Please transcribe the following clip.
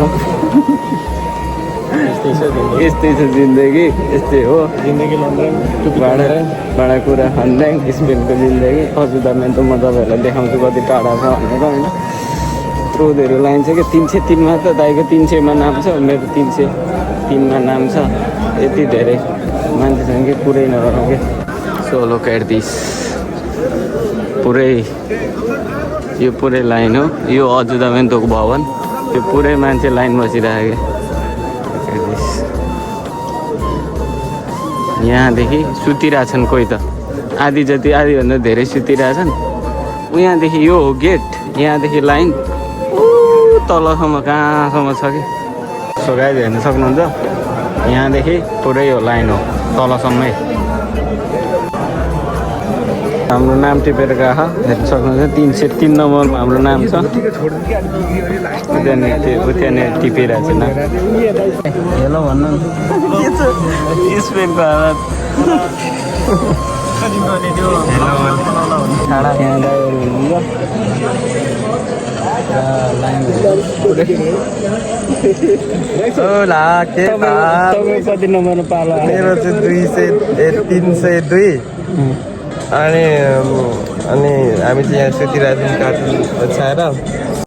छौँ। यस्तै छ जिन्दगी, यस्तै हो जिन्दगी लन्डन भाँडाकुँडा खन्ड्याङ स्पेनको जिन्दगी। अजुदामेन त म तपाईँहरूलाई देखाउँछु कति टाढा छ भनेर होइन। रोडहरू लाइन छ कि 303मा त दाइको 300मा नाम छ, मेरो 303मा नाम छ। यति धेरै मान्छेसँग कि पुरै नगरौँ कि। सोलो क्याड्दिस पुरै, यो पुरै लाइन हो। यो अजुदामेन तोक भवन, यो पुरै मान्छे लाइन बसिरहेको क्याड्दिस। यहाँदेखि सुतिरहेछन् कोही त, आधी जति, आधीभन्दा धेरै सुतिरहेछन्। यहाँदेखि यो हो गेट, यहाँदेखि लाइन तलसम्म कहाँसम्म छ कि। सो गाइज हेर्न सक्नुहुन्छ, यहाँदेखि पुरै यो लाइन हो तलसम्मै। हाम्रो नाम टिपेर गएको हेर्न सक्नुहुन्छ, 303 नम्बरमा हाम्रो नाम छ। त्यहाँनिर टिपिरहेको छ नाम। हेलो भन्नु न, स्पेनको हालत। कति नम्बरमा पालो? मेरो चाहिँ 302। अनि हामी चाहिँ यहाँ सुतिरहेको छौँ कार्टुन ओछ्याएर।